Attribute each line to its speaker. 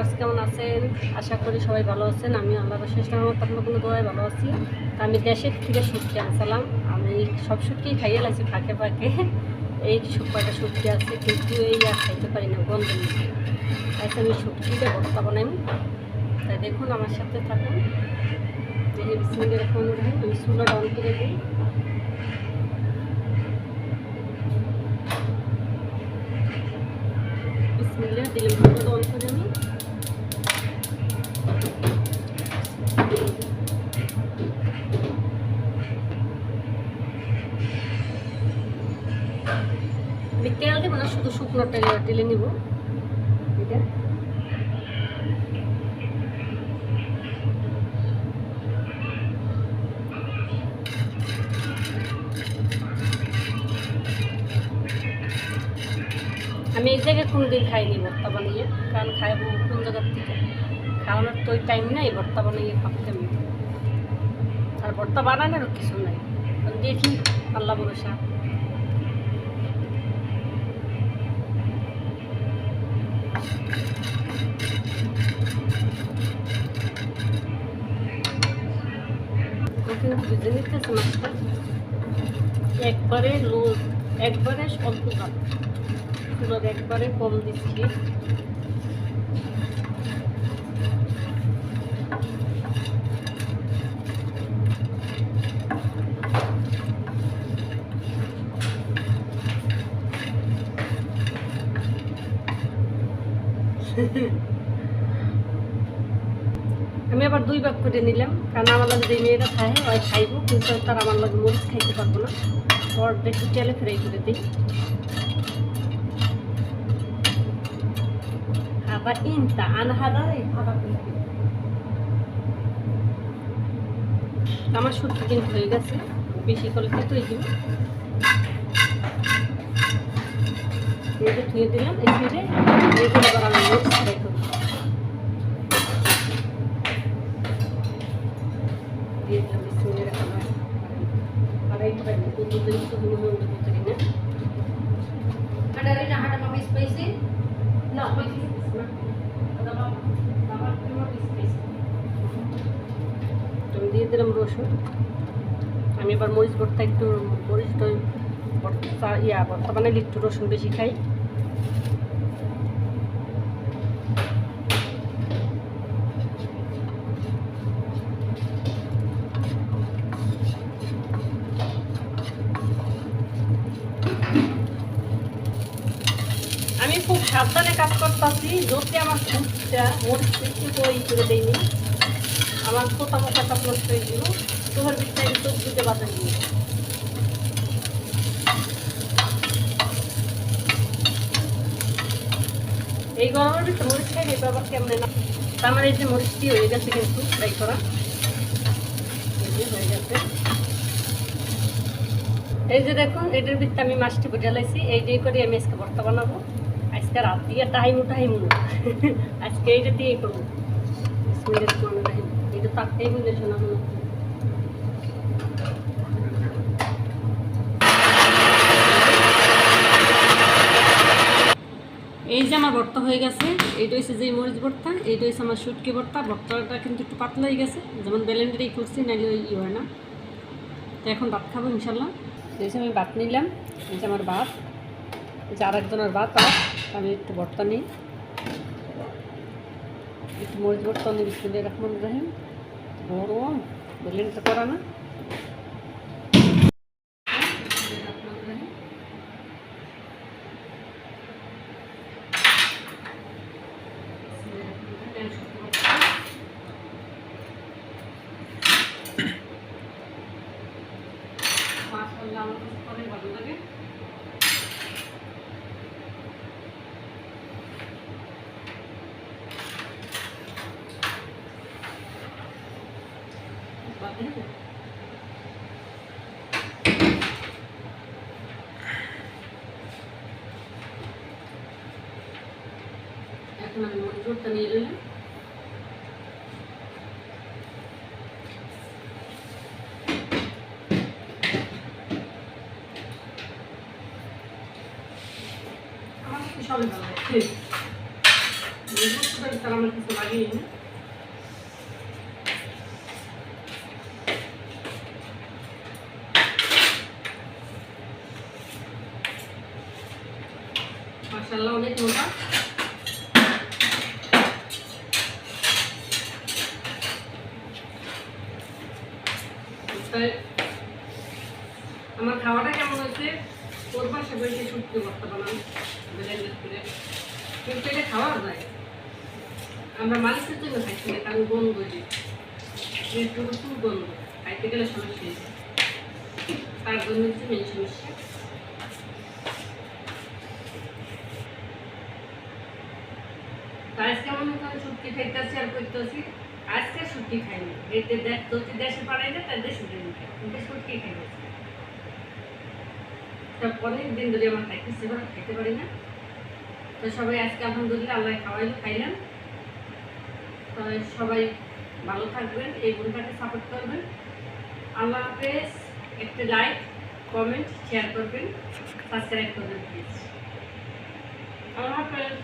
Speaker 1: Viewers, কেমন আছেন? আশা করি সবাই ভালো আছেন। আমি আল্লাহর শেষ রহমতে আপনার কোনো দোয়ায় ভালো আছি। আমি দেশের থেকে শুটকি আনছিলাম। আমি সব শুটকি খাইয়ে লাগছি ফাঁকে ফাঁকে। এই কয়টা শুটকি আছে, কিন্তু এই আর খাইতে পারি না, গন্ধ নিচ্ছে। তাই আমি শুটকিটা ভর্তা বানাই। তাই দেখুন, আমার সাথে থাকুন। দেখে বিসমিল্লাহির রহমানির রহিম। আমি চুলাটা অন করে দিই। বিসমিল্লাহ দিলাম, চুলাটা অন করে আমি তেল দেবো না, শুধু শুকনো টেলে নিব। এটা আমি এই জায়গায় কোনোদিন খাইনি ভর্তা বানিয়ে, কারণ খাইব কোন জায়গার থেকে, খাওয়ানোর তো ওই টাইম নাই ভর্তা বানিয়ে খাবতে আমি। আর ভর্তা বানানোরও কিছু নাই, দেখি আল্লাহ ভরসা। বুঝে নিতেছে মাছটা একবারে লো, একবারে অল্প ভাত, চুলার একবারে কম দিচ্ছি। আমি আবার 2 ভাগ করে নিলাম, কারণ আমার লাগে যে মেয়েরা খায় ওই খাইব, কিন্তু তার আমার লাগে মরিচ খাইতে পারবো না। ওর একটু তেলে ফ্রাই করে দিই। আবার ইনতা আনহাদা আমার শুটকি কিন্তু হয়ে গেছে, বেশি করে তুই দিব। ধুয়ে দিলাম, এই ফিরে এগুলো আবার আমি মরিচ ফ্রাই করবো। দিয়ে দিলাম বিসমিল্লাহির রহমানির রহিম। আর এই পানি দুধ দিয়ে একটু হলুদ দিতে দিই না। Ada rin ada mga spicy? No, spicy na. Ada ba? Dapat mga spicy. আমি দিয়ে দিলাম রসুন। আমি এবার মরিচ ভর্তা একটু মরিচ দই ভর্তা ভর্তা বানাইলে একটু রসুন বেশি খাই। আমি খুব সাবধানে কাজ করতেছি, যদি আমার ফুটটা মরিচ একটু তৈরি করে দিইনি, আমার কোথা মোটা কাপ নষ্ট হয়ে গেল। তোহার বিছাই চোখ দিতে বাধা নিয়ে এই গরমের ভিতরে মরিচ খাই এই বাবার কেমনে না। আমার এই যে মরিচটি হয়ে গেছে কিন্তু ফ্রাই করা হয়ে গেছে। এই যে দেখুন, এটার ভিতরে আমি মাছটি ভেজে লাইছি। এই দিয়ে করে আমি আজকে ভর্তা বানাবো। আজকে রাত দিয়ে টাইম আজকে এইটা দিয়েই করবো। এটা তাকতেই বুঝে শোনা হলো। এই যে আমার ভর্তা হয়ে গেছে। এইটা হচ্ছে যে মরিচ ভর্তা, এইটা হচ্ছে আমার শুটকি ভর্তা। ভর্তাটা কিন্তু একটু পাতলা হয়ে গেছে, যেমন ব্লেন্ডারেই করছি, নাইলে ওই হয় না। তো এখন ভাত খাবো ইনশাল্লাহ। এই যে আমি ভাত নিলাম, এই যে আমার ভাত, এই যে আরেকজনের ভাত। আর আমি একটু ভর্তা নিই, একটু মরিচ ভর্তা নিই। বিসমিল্লাহির রহমানির রহিম। গরম ব্লেন্ডার করা না। মাশাআল্লাহ, আমার কাছে অনেক ভালো লাগে। এখন আমি মরিচটা নিয়ে নিলাম। আমার সবই ভালো লাগে। তার আমার কিছু লাগেনি। মাশাআল্লাহ অনেক মোটা। আমার খাওয়াটা কেমন হয়েছে ওর পাশে বসে শুটকি ভর্তা বানানো করে, কিন্তু এটা খাওয়া যায়। আমরা মালিকের জন্য খাইছি না, কারণ গন্ধ যে প্রচুর গন্ধ, খাইতে গেলে সমস্যা হয়েছে, তার জন্য হচ্ছে মেন সমস্যা। আজকে মনে করেন শুটকি খাইতেছি আর করতেছি, আজকে শুটকি খাইনি। এতে যদি দেশে পাঠাই না তার দেশে দিন খাই, কিন্তু শুটকি খাইনি। অনেক দিন ধরে আমার খাইতেছি, খেতে পারি না। তো সবাই আজকে আলহামদুলিল্লাহ আল্লাহ খাওয়াইলো, খাইলাম। তো সবাই ভালো থাকবেন, এই বোনটাকে সাপোর্ট করবেন। আল্লাহ হাফেজ। একটা লাইক, কমেন্ট, শেয়ার করবেন, সাবস্ক্রাইব করবেন প্লিজ। আল্লাহ হাফেজ।